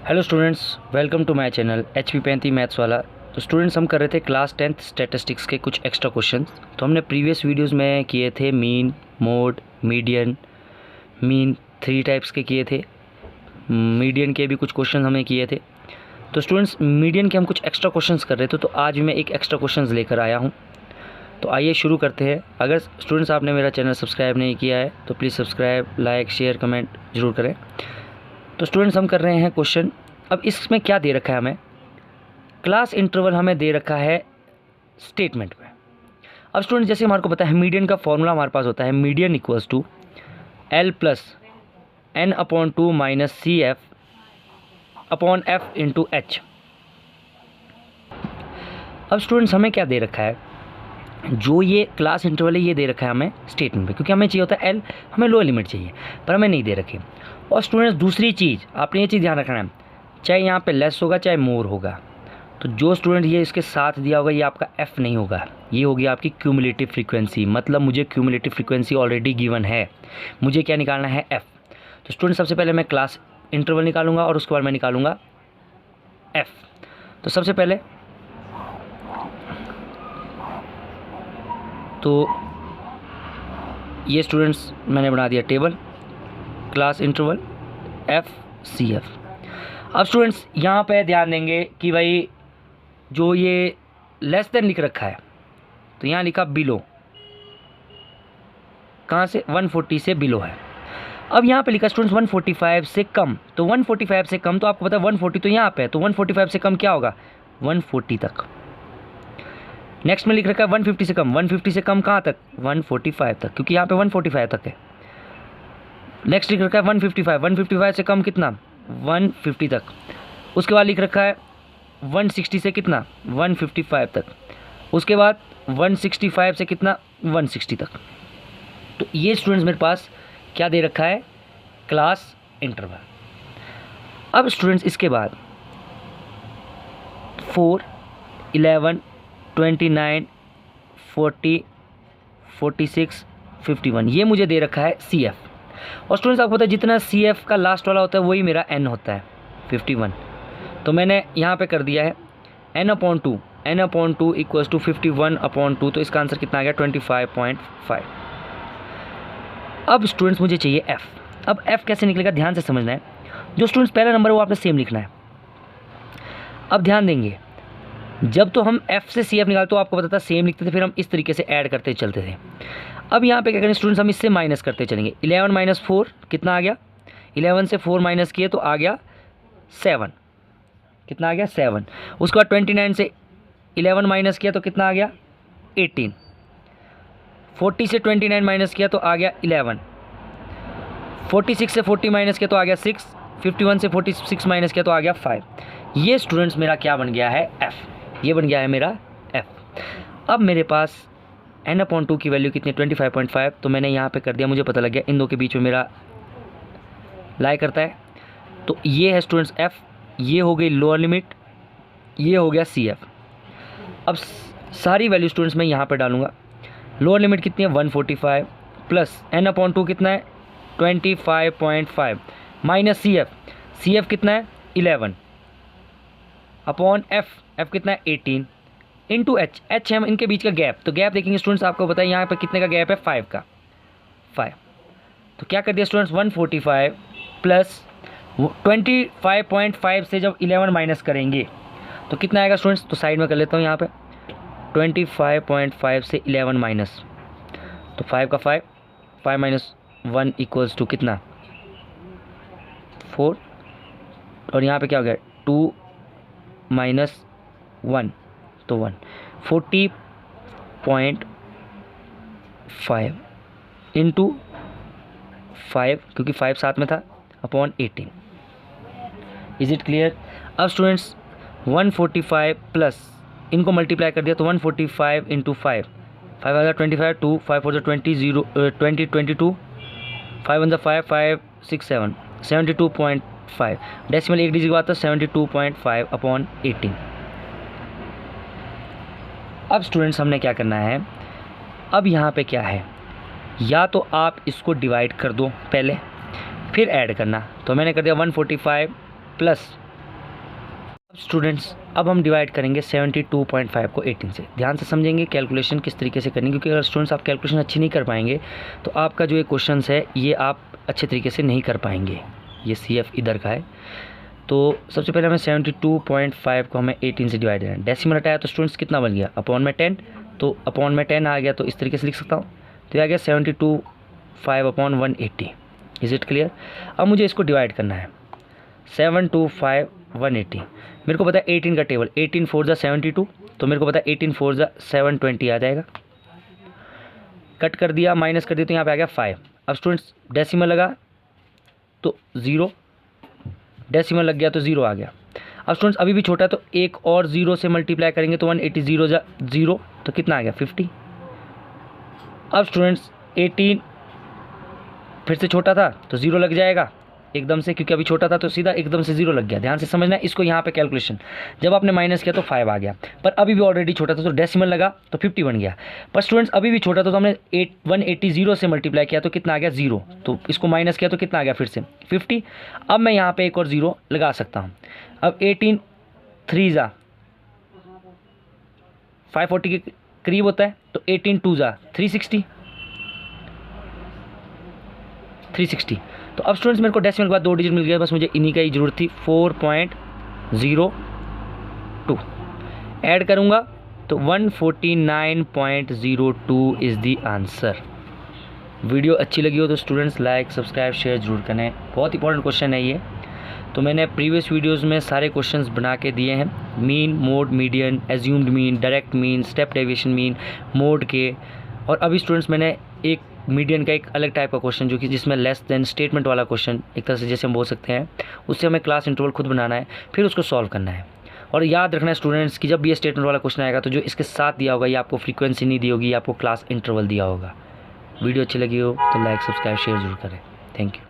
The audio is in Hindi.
Hello students, welcome to my channel HP 35 maths वाला। तो स्टूडेंट्स, हम कर रहे थे क्लास 10th स्टैटिस्टिक्स के कुछ एक्स्ट्रा क्वेश्चन। तो हमने प्रीवियस वीडियोस में किए थे mean, mode, median. Mean 3 types के किए थे, मीडियन के भी कुछ क्वेश्चन हमें किए थे। तो स्टूडेंट्स, मीडियन के हम कुछ एक्स्ट्रा क्वेश्चंस कर रहे थे, तो आज मैं एक एक्स्ट्रा क्वेश्चंस लेकर आया हूँ। तो आइए शुरू करते हैं। अगर स्टूडेंट्स आपने मेरा चैनल सब्सक्राइब नहीं किया है तो please subscribe, like, share, comment ज़रूर करें। तो स्टूडेंट्स, हम कर रहे हैं क्वेश्चन। अब इसमें क्या दे रखा है हमें, क्लास इंटरवल हमें दे रखा है स्टेटमेंट में। अब स्टूडेंट, जैसे हमारे को पता है मीडियन का फॉर्मूला हमारे पास होता है median equals to L plus N/2 minus CF/F into H। अब स्टूडेंट्स, हमें क्या दे रखा है, जो ये क्लास इंटरवल है ये दे रखा है हमें स्टेटमेंट पे, क्योंकि हमें चाहिए होता है L, हमें लोअर लिमिट चाहिए, पर हमें नहीं दे रखी। और स्टूडेंट्स, दूसरी चीज़ आपने ये चीज़ ध्यान रखना है, चाहे यहाँ पे लेस होगा चाहे मोर होगा, तो जो स्टूडेंट ये इसके साथ दिया होगा ये आपका F नहीं होगा, ये होगी आपकी क्यूमुलेटिव फ्रीक्वेंसी। मतलब मुझे क्यूमुलेटिव फ्रीक्वेंसी ऑलरेडी गिवन है, मुझे क्या निकालना है, F। तो स्टूडेंट, सबसे पहले मैं क्लास इंटरवल निकालूंगा और उसके बाद मैं निकालूंगा F। तो सबसे पहले तो ये स्टूडेंट्स मैंने बना दिया टेबल, क्लास इंटरवल FCF। अब स्टूडेंट्स, यहाँ पे ध्यान देंगे कि भाई जो ये लेस देन लिख रखा है, तो यहाँ लिखा बिलो, कहाँ से, 140 से बिलो है। अब यहाँ पे लिखा स्टूडेंट्स 145 से कम, तो 145 से कम, तो आपको पता है 140 तो यहाँ पे है, तो 145 से कम क्या होगा, 140 तक। नेक्स्ट में लिख रखा है 150 से कम, 150 से कम कहाँ तक, 145 तक, क्योंकि यहाँ पे 145 तक है। नेक्स्ट लिख रखा है 155, 155 से कम कितना, 150 तक। उसके बाद लिख रखा है 160 से कितना, 155 तक। उसके बाद 165 से कितना, 160 तक। तो ये स्टूडेंट्स मेरे पास क्या दे रखा है, क्लास इंटरवल। अब स्टूडेंट्स, इसके बाद 4, 11, 29, 40, 46, 51 ये मुझे दे रखा है CF। और स्टूडेंट्स, आपको पता है जितना CF का लास्ट वाला होता है वही मेरा N होता है, 51। तो मैंने यहाँ पे कर दिया है N/2 इक्वल्स टू 51/2। तो इसका आंसर कितना आ गया, 25.5। अब स्टूडेंट्स, मुझे चाहिए F। अब F कैसे निकलेगा, ध्यान से समझना है। जो स्टूडेंट्स पहला नंबर है वो आपने सेम लिखना है। अब ध्यान देंगे, जब तो हम F से CF निकालते तो आपको पता था सेम लिखते थे, फिर हम इस तरीके से ऐड करते चलते थे। अब यहाँ पे क्या करें स्टूडेंट्स, हम इससे माइनस करते चलेंगे। 11 माइनस 4 कितना आ गया, 11 से 4 माइनस किए तो आ गया 7, कितना आ गया 7। उसके बाद 29 से 11 माइनस किया तो कितना आ गया 18। 40 से 29 माइनस किया तो आ गया 11। 46 से 40 माइनस किया तो आ गया 6। 51 से 46 माइनस किया तो आ गया 5। ये स्टूडेंट्स मेरा क्या बन गया है, F। ये बन गया है मेरा F। अब मेरे पास N/2 की वैल्यू कितनी, 25.5। तो मैंने यहाँ पे कर दिया, मुझे पता लग गया इन दो के बीच में मेरा लाई करता है। तो ये है स्टूडेंट्स F, ये हो गई लोअर लिमिट, ये हो गया CF। अब सारी वैल्यू स्टूडेंट्स मैं यहाँ पे डालूँगा। लोअर लिमिट कितनी है, 145 प्लस N/2 कितना है, 25.5 माइनस CF कितना है, 11 अपॉन F कितना है, 18 इंटू H है इनके बीच का गैप। तो गैप देखेंगे स्टूडेंट्स, आपको बताया यहाँ पे कितने का गैप है, 5 का, 5। तो क्या कर दिया स्टूडेंट्स, 145 प्लस 25.5 से जब 11 माइनस करेंगे तो कितना आएगा स्टूडेंट्स। तो साइड में कर लेता हूँ यहाँ पे, 25.5 से 11 माइनस, तो 5 का 5, 5 माइनस 1 इक्वल्स टू कितना, 4। और यहाँ पे क्या हो गया, 2 माइनस 1 तो 1, 40.5 इंटू 5, क्योंकि 5 साथ में था, अपॉन 18। Is it clear. अब स्टूडेंट्स 145 प्लस इनको मल्टीप्लाई कर दिया तो 145 इंटू 5, 5 आ 25, 2 5 4 20 0 20 22, 5 1 5 5 6 7 72.5। डेसिमल एक डिजिट के बाद तो 72.5 अपॉन 18। अब स्टूडेंट्स, हमने क्या करना है, अब यहाँ पे क्या है, या तो आप इसको डिवाइड कर दो पहले, फिर ऐड करना। तो मैंने कर दिया 145 प्लस स्टूडेंट्स अब हम डिवाइड करेंगे 72.5 को 18 से। ध्यान से समझेंगे कैलकुलेशन किस तरीके से करनी, क्योंकि अगर स्टूडेंट्स आप कैलकुलेशन अच्छी नहीं कर पाएंगे तो आपका जो ये क्वेश्चन है ये आप अच्छे तरीके से नहीं कर पाएंगे। ये CF इधर का है। तो सबसे पहले हमें 72.5 को हमें 18 से डिवाइड करना है। डेसिमल हटाया तो स्टूडेंट्स कितना बन गया, अपॉन में 10, तो अपॉन में 10 आ गया, तो इस तरीके से लिख सकता हूँ। तो ये आ गया 72.5 अपॉन 180। Is it clear. अब मुझे इसको डिवाइड करना है 725 180। मेरे को पता है 18 का टेबल, 18 4 जा 72, तो मेरे को पता है 18 4 जा 720 आ जाएगा। कट कर दिया, माइनस कर दिया, तो यहाँ पे आ गया 5। अब स्टूडेंट्स डेसिमल लगा तो 0, डेसिमल लग गया तो 0 आ गया। अब स्टूडेंट्स अभी भी छोटा है तो एक और 0 से मल्टीप्लाई करेंगे तो 180 0 जा 0, तो कितना आ गया 50। अब स्टूडेंट्स 18 फिर से छोटा था तो 0 लग जाएगा एकदम से, क्योंकि अभी छोटा था तो सीधा एकदम से 0 लग गया। ध्यान से समझना है इसको। यहाँ पे कैलकुलेशन जब आपने माइनस किया तो 5 आ गया, पर अभी भी ऑलरेडी छोटा था तो डेसिमल लगा तो 50 बन गया। पर स्टूडेंट्स अभी भी छोटा था तो हमने 180 0 से मल्टीप्लाई किया तो कितना आ गया 0, तो इसको माइनस किया तो कितना आ गया फिर से 50। अब मैं यहाँ पे एक और 0 लगा सकता हूँ। अब 18 3 जा 540 के करीब होता है, तो 18 2 जा 360। तो अब स्टूडेंट्स मेरे को डेसिमल के बाद 2 डिजिट मिल गया, बस मुझे इन्हीं का ही ज़रूरत थी। 4.02 ऐड करूँगा तो 149.02 इज़ दी आंसर। वीडियो अच्छी लगी हो तो स्टूडेंट्स लाइक सब्सक्राइब शेयर ज़रूर करें। बहुत इंपॉर्टेंट क्वेश्चन है ये। तो मैंने प्रीवियस वीडियोस में सारे क्वेश्चंस बना के दिए हैं, mean, mode, median, assumed mean, direct mean, step deviation mean, mode के। और अभी स्टूडेंट्स मैंने एक मीडियन का एक अलग टाइप का क्वेश्चन जो कि जिसमें लेस देन स्टेटमेंट वाला क्वेश्चन एक तरह से जैसे हम बोल सकते हैं, उससे हमें क्लास इंटरवल खुद बनाना है, फिर उसको सॉल्व करना है। और याद रखना है स्टूडेंट्स कि जब भी ये स्टेटमेंट वाला क्वेश्चन आएगा तो जो इसके साथ दिया होगा ये आपको फ्रीक्वेंसी नहीं दी होगी, ये आपको क्लास इंटरवल दिया होगा। वीडियो अच्छी लगी हो तो लाइक सब्सक्राइब शेयर जरूर करें। Thank you.